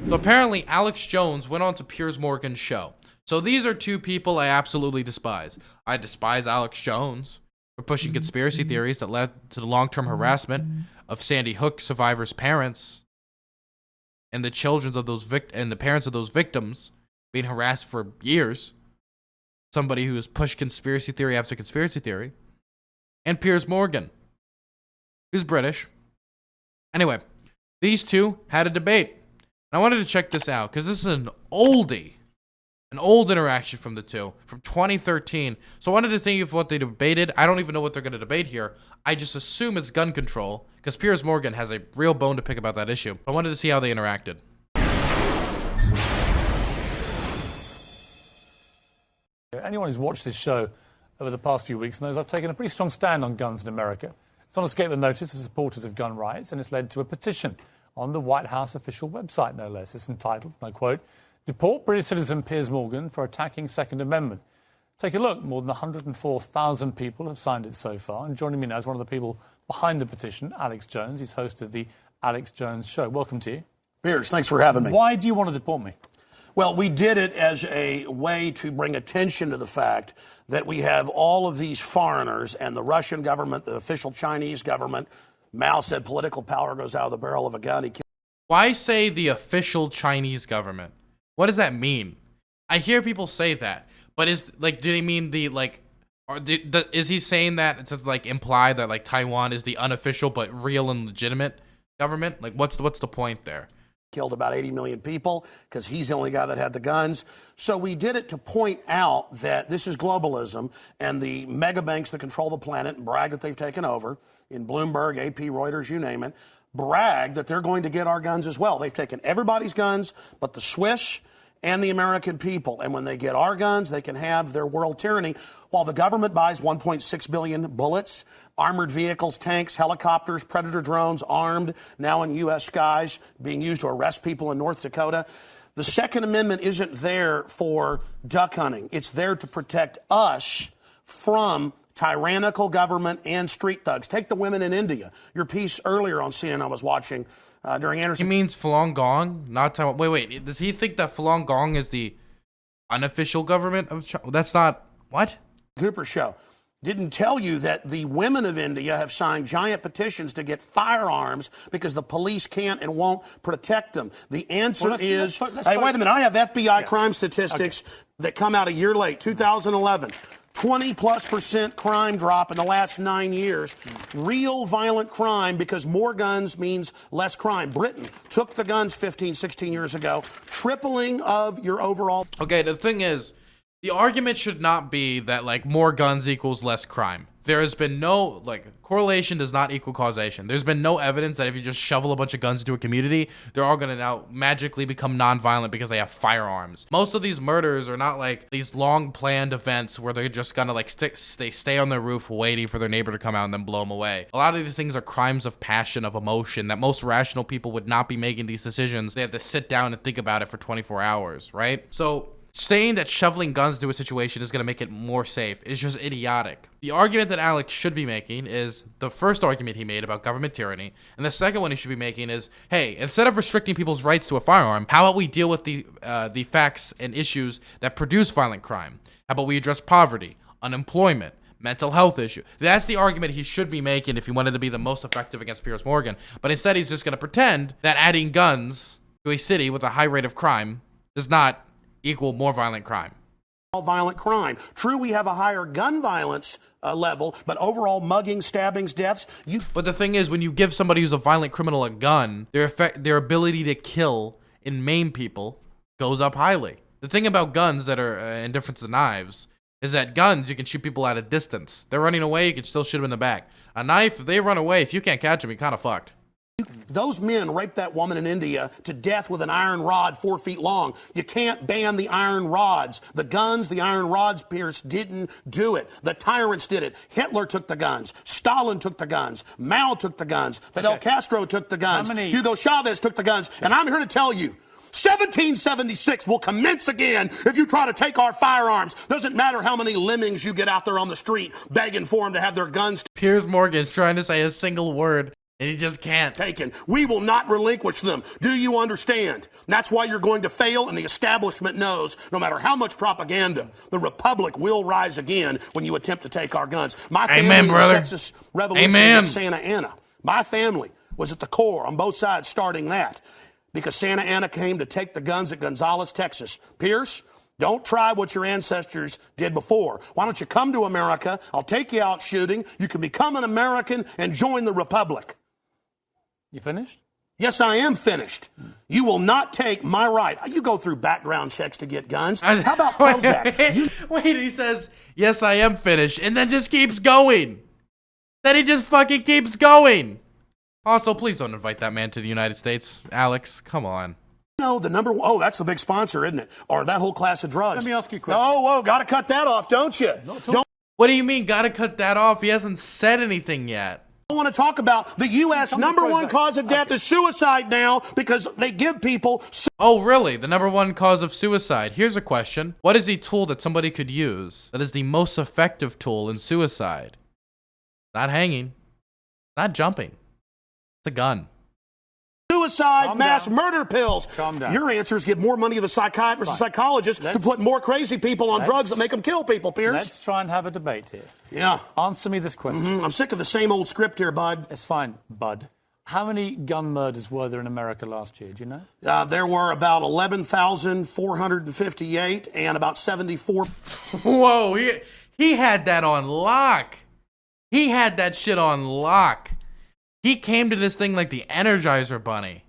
So apparently Alex Jones went on to Piers Morgan's show. So these are two people I absolutely despise. I despise Alex Jones for pushing conspiracy theories that led to the long-term harassment of Sandy Hook survivors' parents and the children of those and the parents of those victims being harassed for years. Somebody who has pushed conspiracy theory after conspiracy theory. And Piers Morgan, who's British. Anyway, these two had a debate. I wanted to check this out because this is an oldie. An old interaction from the two, from 2013. So I wanted to think of what they debated. I don't even know what they're going to debate here. I just assume it's gun control, because Piers Morgan has a real bone to pick about that issue. I wanted to see how they interacted. Anyone who's watched this show over the past few weeks knows I've taken a pretty strong stand on guns in America. It's not escaped the notice of supporters of gun rights, and it's led to a petition on the White House official website, no less. It's entitled, and I quote, "Deport British citizen Piers Morgan for attacking Second Amendment." Take a look. More than 104,000 people have signed it so far. And joining me now is one of the people behind the petition, Alex Jones. He's host of the Alex Jones Show. Welcome to you. Piers, thanks for having me. Why do you want to deport me? Well, we did it as a way to bring attention to the fact that we have all of these foreigners and the Russian government, the official Chinese government. Mao said political power goes out of the barrel of a gun. Why say the official Chinese government? What does that mean? I hear people say that, but is like, do they mean the like, or is he saying that to like imply that like Taiwan is the unofficial but real and legitimate government? Like, what's the point there? Killed about 80 million people because he's the only guy that had the guns. So we did it to point out that this is globalism and the mega banks that control the planet and brag that they've taken over in Bloomberg, AP, Reuters, you name it, brag that they're going to get our guns as well. They've taken everybody's guns but the Swiss and the American people. And when they get our guns, they can have their world tyranny while the government buys 1.6 billion bullets, armored vehicles, tanks, helicopters, Predator drones, armed, now in U.S. skies, being used to arrest people in North Dakota. The Second Amendment isn't there for duck hunting. It's there to protect us from tyrannical government and street thugs. Take the women in India. Your piece earlier on CNN I was watching during Anderson. He means Falun Gong, not Taiwan. Wait. Does he think that Falun Gong is the unofficial government of China? That's not... What? Cooper show. Didn't tell you that the women of India have signed giant petitions to get firearms because the police can't and won't protect them. The answer is, hey, wait a minute, I have FBI crime statistics that come out a year late, 2011. 20+% crime drop in the last 9 years. Real violent crime because more guns means less crime. Britain took the guns 15, 16 years ago, tripling of your overall... Okay, the thing is, the argument should not be that, like, more guns equals less crime. There has been no, like, correlation does not equal causation. There's been no evidence that if you just shovel a bunch of guns into a community, they're all going to now magically become non-violent because they have firearms. Most of these murders are not, like, these long-planned events where they're just going to, like, they stay on their roof waiting for their neighbor to come out and then blow them away. A lot of these things are crimes of passion, of emotion, that most rational people would not be making these decisions. They have to sit down and think about it for 24 hours, right? So... saying that shoveling guns to a situation is going to make it more safe is just idiotic. The argument that Alex should be making is the first argument he made about government tyranny, and the second one he should be making is, hey, instead of restricting people's rights to a firearm, how about we deal with the facts and issues that produce violent crime? How about we address poverty, unemployment, mental health issue? That's the argument he should be making if he wanted to be the most effective against Piers Morgan. But instead, he's just going to pretend that adding guns to a city with a high rate of crime does not equal more violent crime. Violent crime. True, we have a higher gun violence level, but overall muggings, stabbings, deaths. But the thing is, when you give somebody who's a violent criminal a gun, their ability to kill and maim people goes up highly. The thing about guns that are indifferent to knives is that guns, you can shoot people at a distance. They're running away, you can still shoot them in the back. A knife, if they run away, if you can't catch them, you're kind of fucked. Those men raped that woman in India to death with an iron rod 4 feet long. You can't ban the iron rods. The guns, the iron rods, Pierce, didn't do it. The tyrants did it. Hitler took the guns. Stalin took the guns. Mao took the guns. Fidel Castro took the guns. Hugo Chavez took the guns. And I'm here to tell you, 1776 will commence again if you try to take our firearms. Doesn't matter how many lemmings you get out there on the street begging for them to have their guns. Piers Morgan is trying to say a single word. And he just can't. Taken. We will not relinquish them. Do you understand? And that's why you're going to fail, and the establishment knows no matter how much propaganda, the Republic will rise again when you attempt to take our guns. My family Amen, brother. in the Texas Revolution Amen. at Santa Ana. My family was at the core on both sides starting that because Santa Ana came to take the guns at Gonzales, Texas. Pierce, don't try what your ancestors did before. Why don't you come to America? I'll take you out shooting. You can become an American and join the Republic. You finished? Yes, I am finished. You will not take my right. You go through background checks to get guns. How about Prozac? Wait, he says, yes, I am finished, and then just keeps going. Then he just fucking keeps going. Also, please don't invite that man to the United States. Alex, come on. No, the number one. Oh, that's the big sponsor, isn't it? Or that whole class of drugs. Let me ask you a question. Oh, whoa, got to cut that off, don't you? Don't What do you mean, gotta cut that off? He hasn't said anything yet. want to talk about the U.S. number one cause of death is suicide now because they give people. Oh, really? The number one cause of suicide. Here's a question. What is a tool that somebody could use that is the most effective tool in suicide? Not hanging. Not jumping. It's a gun. Suicide, mass murder pills. Calm down. Your answers give more money to the psychiatrists and psychologists to put more crazy people on drugs that make them kill people, Pierce. Let's try and have a debate here. Yeah. Answer me this question. I'm sick of the same old script here, bud. It's fine, bud. How many gun murders were there in America last year? Do you know? There were about 11,458 and about 74. Whoa, he had that on lock. He had that shit on lock. He came to this thing like the Energizer Bunny.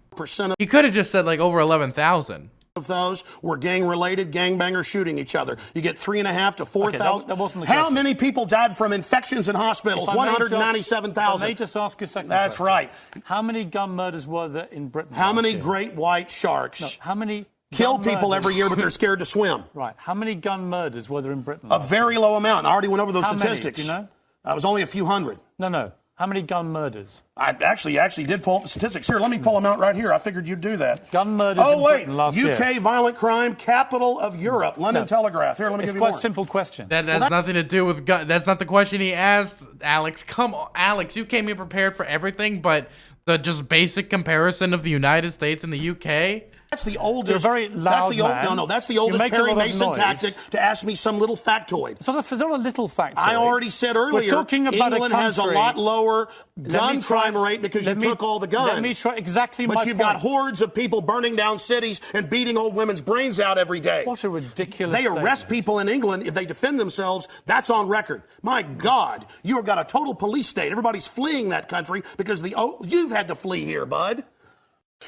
He could have just said like over 11,000. Of those were gang-related, gangbangers shooting each other. You get 3,500 to 4,000. that wasn't the How question. many people died from infections in hospitals? 197,000. Let me just ask you a second. That's question. right. How many gun murders were there in Britain? How last many year? great white sharks No, how many kill gun people murders- every year, but they're scared to swim? Right. How many gun murders were there in Britain? A last very low amount. I already went over those How many? statistics. Do you know? It was only a few hundred. No. How many gun murders? I actually did pull up the statistics. Here, let me pull them out right here. I figured you'd do that. Gun murders in Britain last year. UK violent crime, capital of Europe, London Telegraph. Here, let me It's give you quite more. a simple question. That has nothing to do with gun. That's not the question he asked, Alex. Come on, Alex. You came in prepared for everything, but the just basic comparison of the United States and the UK. That's the oldest. You're a very loud man. That's the You oldest make a lot Perry of Mason noise. tactic to ask me some little factoid. It's not a little factoid. I already said earlier, We're talking about England a has a country- lot lower Let gun me try- crime rate because you let me- took all the guns. Let me try exactly but my you've point. got hordes of people burning down cities and beating old women's brains out every day. What a ridiculous They arrest statement. people in England if they defend themselves. That's on record. My God, you've got a total police state. Everybody's fleeing that country because you've had to flee here, bud.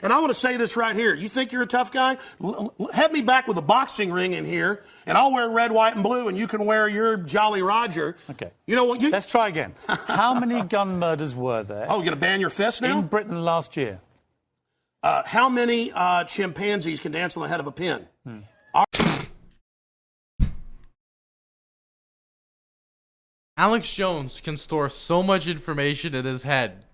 And I want to say this right here. You think you're a tough guy? Have me back with a boxing ring in here, and I'll wear red, white, and blue, and you can wear your Jolly Roger. Okay. You know what? Let's try again. How many gun murders were there Oh, you're going to ban your fist now? in Britain last year? How many chimpanzees can dance on the head of a pin? Alex Jones can store so much information in his head.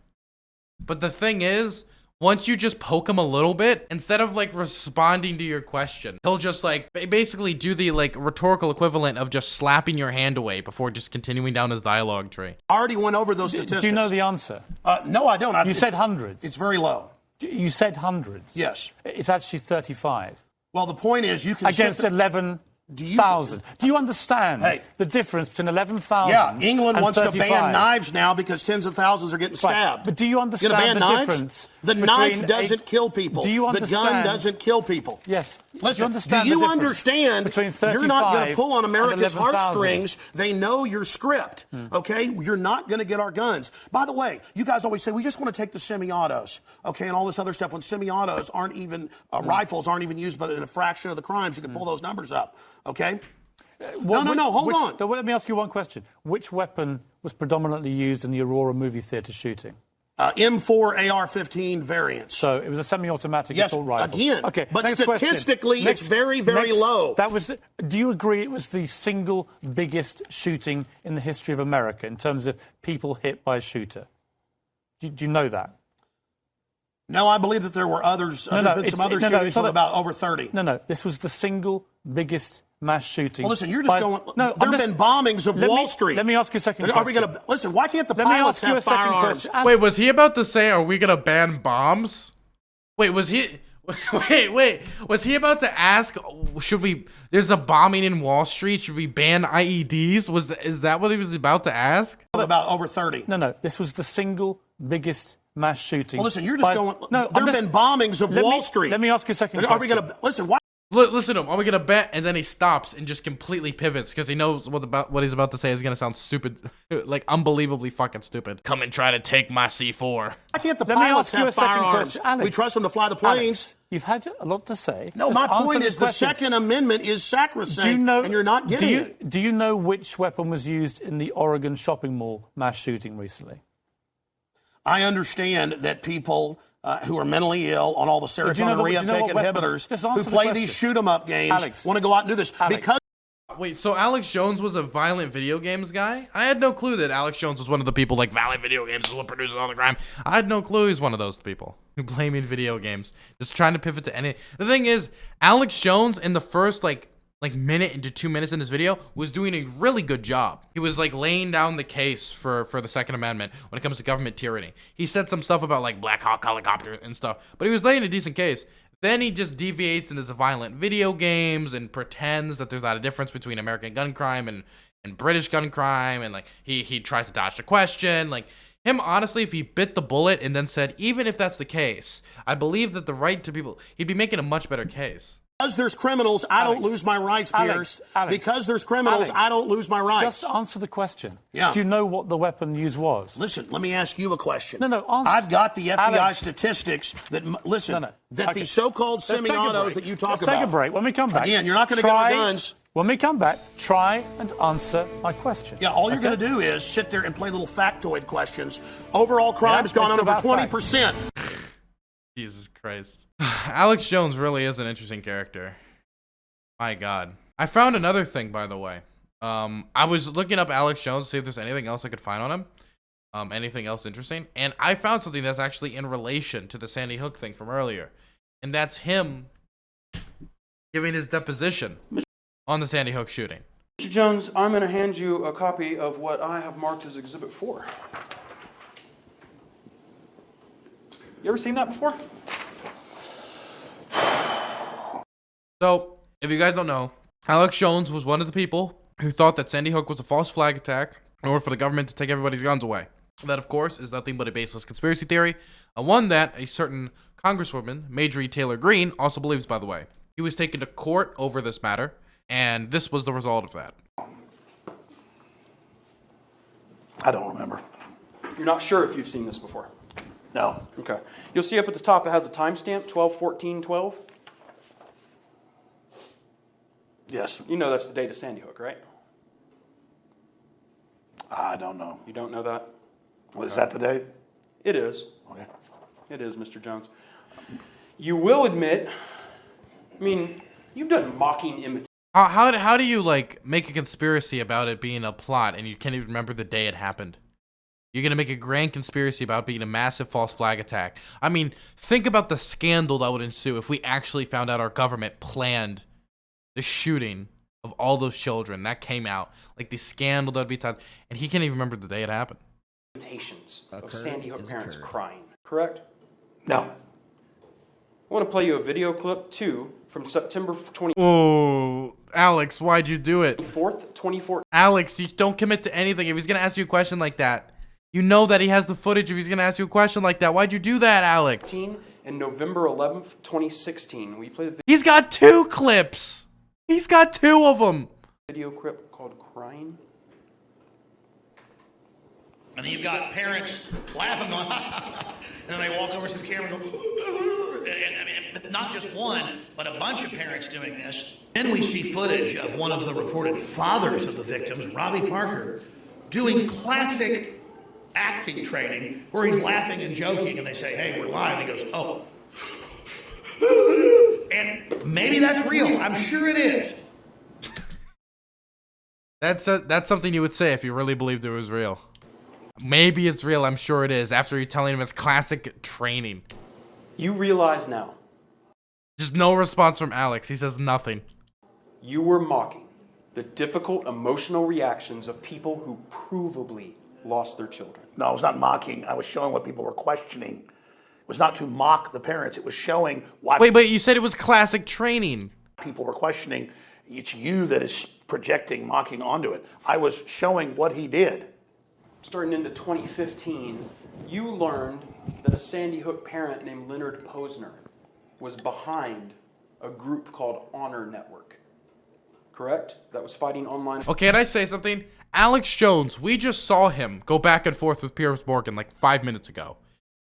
But the thing is, once you just poke him a little bit, instead of like responding to your question, he'll just like basically do the like rhetorical equivalent of just slapping your hand away before just continuing down his dialogue tree. I already went over those statistics. Do you know the answer? No, I don't. You said hundreds. It's very low. You said hundreds. Yes. It's actually 35. Well, the point is you can Against sit 11,000. Do you understand the difference between 11,000 Yeah, England and wants 35? to ban knives now because tens of thousands are getting stabbed. Right. But do you understand You're gonna ban the knives? difference? The knife doesn't kill people. Do you The gun understand? doesn't kill people. Yes. Listen, understand do you the difference understand between you're not going to 35 pull on and America's 11,000? heartstrings. They know your script, okay? You're not going to get our guns. By the way, you guys always say, we just want to take the semi-autos, okay, and all this other stuff when semi-autos aren't even, rifles aren't even used, but in a fraction of the crimes, you can pull those numbers up, okay? Hold on. Let me ask you one question. Which weapon was predominantly used in the Aurora movie theatre shooting? M4 AR-15 variants. So it was a semi-automatic Yes, assault rifle. again. Okay, But next statistically, question. it's very, very low. Do you agree it was the single biggest shooting in the history of America in terms of people hit by a shooter? Do you know that? No, I believe that there were others. There's been some other shootings with about over 30. No. This was the single biggest mass shooting. Well, listen, you're just going. No, there have been bombings of Wall Street. Let me ask you a second Are question. we going to listen? Why can't the pilots have firearms? Wait, was he about to say, "Are we going to ban bombs"? Wait, was he? Wait. Was he about to ask, should we? There's a bombing in Wall Street. Should we ban IEDs? Is that what he was about to ask? About over 30. No. This was the single biggest mass shooting. Well, listen, you're just going. No, there have been bombings of Wall Street. Let me ask you a second question. Are we going to listen? Why? Listen to him. Are we gonna bet? And then he stops and just completely pivots because he knows what he's about to say is gonna sound stupid, like unbelievably fucking stupid. Come and try to take my C4. Why can't the pilots have firearms? We trust them to fly the planes. Alex, you've had a lot to say. No, my point is the Second Amendment is sacrosanct, and you're not getting it. Do you know which weapon was used in the Oregon shopping mall mass shooting recently? I understand that people who are mentally ill on all the serotonin reuptake inhibitors who play these shoot-'em-up games want to go out and do this. Because wait, so Alex Jones was a violent video games guy? I had no clue that Alex Jones was one of the people like violent video games is what produces all the crime. I had no clue he's one of those people who play me in video games. Just trying to pivot to any. The thing is, Alex Jones in the first like minute into 2 minutes in this video was doing a really good job. He was like laying down the case for the Second Amendment when it comes to government tyranny. He said some stuff about like Black Hawk helicopter and stuff, but he was laying a decent case. Then he just deviates into violent video games and pretends that there's not a difference between American gun crime and British gun crime, and like he tries to dodge the question. Like him, honestly, if he bit the bullet and then said, even if that's the case, I believe that the right to people, he'd be making a much better case. Because there's criminals, I don't lose my rights, Piers. Because there's criminals, I don't lose my rights. Just answer the question. Yeah. Do you know what the weapon used was? Listen, let me ask you a question. No, answer. I've got the FBI statistics that, the so-called semi-autos that you talk about. Let's take a break. When we come back. Again, you're not going to get our guns. When we come back, try and answer my question. Yeah, all you're going to do is sit there and play little factoid questions. Overall crime has gone up over 20%. Jesus Christ. Alex Jones really is an interesting character. My God. I found another thing, by the way. I was looking up Alex Jones to see if there's anything else I could find on him. Anything else interesting. And I found something that's actually in relation to the Sandy Hook thing from earlier. And that's him giving his deposition on the Sandy Hook shooting. Mr. Jones, I'm going to hand you a copy of what I have marked as Exhibit 4. You ever seen that before? So, if you guys don't know, Alex Jones was one of the people who thought that Sandy Hook was a false flag attack in order for the government to take everybody's guns away. That, of course, is nothing but a baseless conspiracy theory, one that a certain Congresswoman, Marjorie Taylor Greene, also believes, by the way. He was taken to court over this matter, and this was the result of that. I don't remember. You're not sure if you've seen this before? No. Okay. You'll see up at the top it has a timestamp, 12/14/12. Yes. You know that's the date of Sandy Hook, right? I don't know. You don't know that? Is that the date? It is. Okay. It is, Mr. Jones. You will admit, I mean, you've done mocking imitation. How do you, like, make a conspiracy about it being a plot and you can't even remember the day it happened? You're going to make a grand conspiracy about being a massive false flag attack. I mean, think about the scandal that would ensue if we actually found out our government planned the shooting of all those children. That came out. Like, the scandal that would be tied. And he can't even remember the day it happened. Imitations of Sandy Hook parents crying, correct? No. I want to play you a video clip, too, from September 24th, Oh, Alex, why'd you do it? 2014. Alex, you don't commit to anything. If he's going to ask you a question like that, you know that he has the footage if he's going to ask you a question like that. Why'd you do that, Alex? And November 11th, 2016. Will you play the He's got 2 clips. He's got 2 of them. video clip called Crying? And then you've got parents laughing, going, and then they walk over to the camera and go, and not just one, but a bunch of parents doing this. Then we see footage of one of the reported fathers of the victims, Robbie Parker, doing classic acting training where he's laughing and joking, and they say, hey, we're live. And he goes, oh. And maybe that's real. I'm sure it is. That's something you would say if you really believed it was real. Maybe it's real. I'm sure it is. After you're telling him it's classic training. You realize now Just no response from Alex. He says nothing. you were mocking the difficult emotional reactions of people who provably lost their children. No, I was not mocking. I was showing what people were questioning. It was not to mock the parents. It was showing why Wait, but you said it was classic training. people were questioning. It's you that is projecting mocking onto it. I was showing what he did. Starting into 2015, you learned that a Sandy Hook parent named Leonard Posner was behind a group called Honor Network. Correct? That was fighting online. Okay, can I say something? Alex Jones, we just saw him go back and forth with Piers Morgan like 5 minutes ago.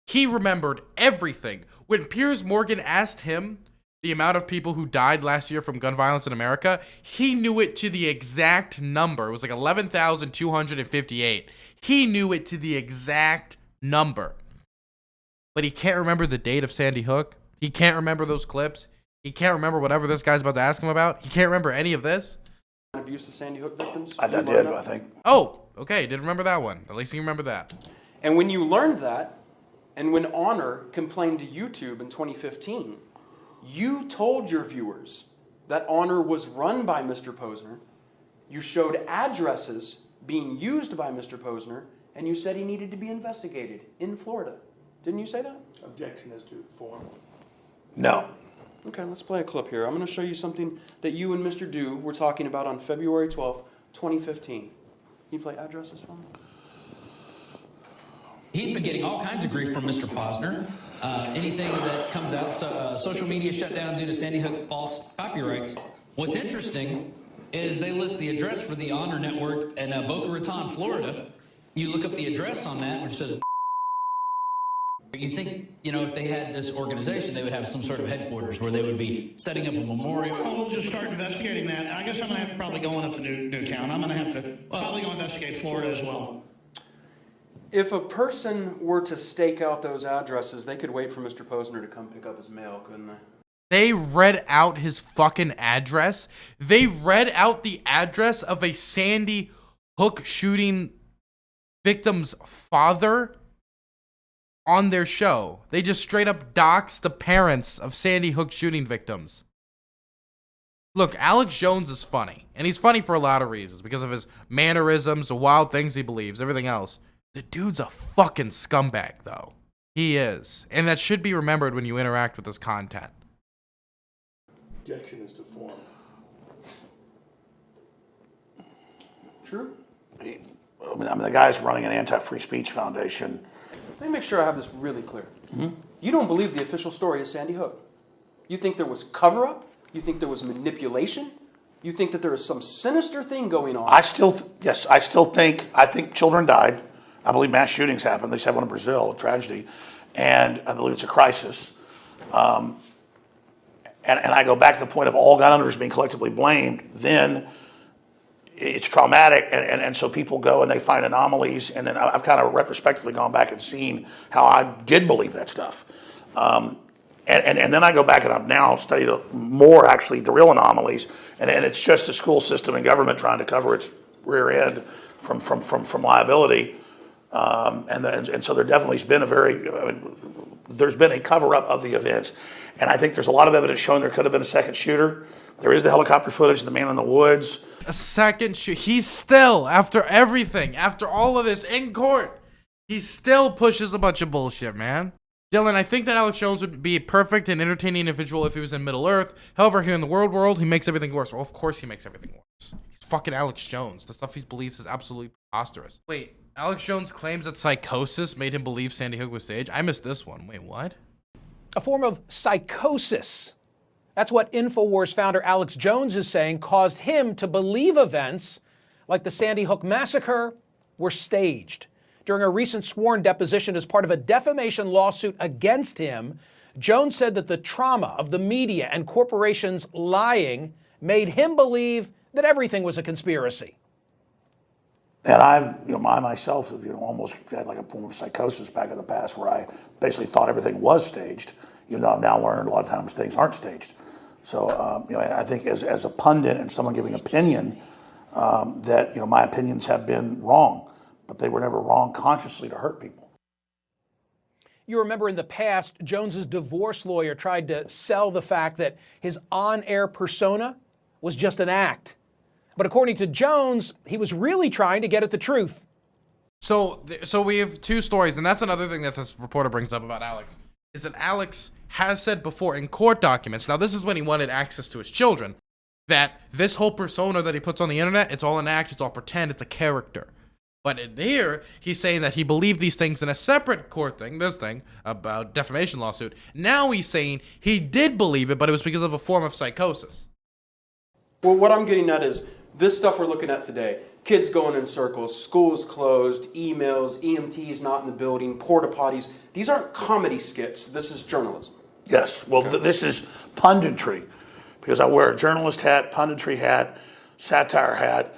He remembered everything. When Piers Morgan asked him the amount of people who died last year from gun violence in America, he knew it to the exact number. It was like 11,258. He knew it to the exact number. But he can't remember the date of Sandy Hook. He can't remember those clips. He can't remember whatever this guy's about to ask him about. He can't remember any of this. Abuse of Sandy Hook victims. I You did, learned that? I think. Oh, okay, didn't remember that one. At least he remembered that. And when you learned that, and when Honor complained to YouTube in 2015, you told your viewers that Honor was run by Mr. Posner. You showed addresses being used by Mr. Posner, and you said he needed to be investigated in Florida. Didn't you say that? Objection is to form. No. Okay, let's play a clip here. I'm going to show you something that you and Mr. Dew were talking about on February 12th, 2015. Can you play addresses for me? He's been getting all kinds of grief from Mr. Posner. Anything that comes out, social media shut down due to Sandy Hook false copyrights. What's interesting is they list the address for the Honor Network in Boca Raton, Florida. You look up the address on that, which says... You think, if they had this organization, they would have some sort of headquarters where they would be setting up a memorial. Well, we'll just start investigating that. And I guess I'm going to have to probably go on up to Newtown. I'm going to have to probably go investigate Florida as well. If a person were to stake out those addresses, they could wait for Mr. Posner to come pick up his mail, couldn't they? They read out his fucking address. They read out the address of a Sandy Hook shooting victim's father on their show. They just straight up doxed the parents of Sandy Hook shooting victims. Look, Alex Jones is funny. And he's funny for a lot of reasons. Because of his mannerisms, the wild things he believes, everything else. The dude's a fucking scumbag, though. He is. And that should be remembered when you interact with his content. Objection is to form. True? I mean, the guy's running an anti-free speech foundation. Let me make sure I have this really clear. You don't believe the official story of Sandy Hook. You think there was cover-up? You think there was manipulation? You think that there is some sinister thing going on? I still think children died. I believe mass shootings happened. They just had one in Brazil, a tragedy. And I believe it's a crisis. And I go back to the point of all gun owners being collectively blamed. Then it's traumatic, and so people go and they find anomalies, and then I've kind of retrospectively gone back and seen how I did believe that stuff. And then I go back and I've now studied more, actually, the real anomalies, and it's just the school system and government trying to cover its rear end from liability. And so there definitely has been there's been a cover-up of the events. And I think there's a lot of evidence showing there could have been a second shooter. There is the helicopter footage of the man in the woods. A second shoot. He's still, after everything, after all of this in court, he still pushes a bunch of bullshit, man. Dylan, I think that Alex Jones would be a perfect and entertaining individual if he was in Middle Earth. However, here in the world, he makes everything worse. Well, of course he makes everything worse. He's fucking Alex Jones. The stuff he believes is absolutely preposterous. Wait, Alex Jones claims that psychosis made him believe Sandy Hook was staged? I missed this one. Wait, what? A form of psychosis. That's what InfoWars founder Alex Jones is saying caused him to believe events like the Sandy Hook massacre were staged. During a recent sworn deposition as part of a defamation lawsuit against him, Jones said that the trauma of the media and corporations lying made him believe that everything was a conspiracy. And I myself have, almost had like a form of psychosis back in the past where I basically thought everything was staged, even though I've now learned a lot of times things aren't staged. So, I think as a pundit and someone giving opinion, that, my opinions have been wrong, but they were never wrong consciously to hurt people. You remember in the past, Jones's divorce lawyer tried to sell the fact that his on-air persona was just an act. But according to Jones, he was really trying to get at the truth. So we have two stories, and that's another thing that this reporter brings up about Alex, is that Alex has said before in court documents, now this is when he wanted access to his children, that this whole persona that he puts on the internet, it's all an act, it's all pretend, it's a character. But in here, he's saying that he believed these things in a separate court thing, this thing, about defamation lawsuit. Now he's saying he did believe it, but it was because of a form of psychosis. Well, what I'm getting at is this stuff we're looking at today. Kids going in circles, schools closed, emails, EMTs not in the building, porta potties. These aren't comedy skits. This is journalism. Yes. Well, this is punditry, because I wear a journalist hat, punditry hat, satire hat.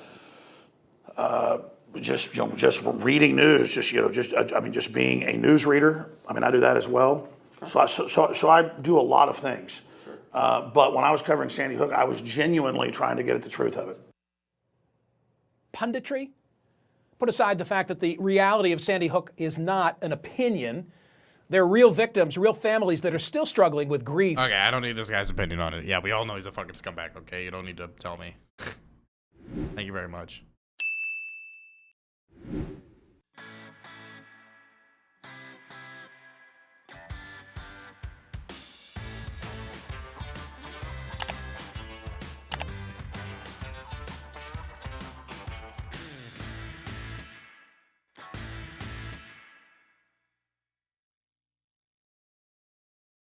Just reading news, just being a news reader. I mean, I do that as well. So I do a lot of things. Sure. But when I was covering Sandy Hook, I was genuinely trying to get at the truth of it. Punditry? Put aside the fact that the reality of Sandy Hook is not an opinion. There are real victims, real families that are still struggling with grief. Okay, I don't need this guy's opinion on it. Yeah, we all know he's a fucking scumbag, okay? You don't need to tell me. Thank you very much.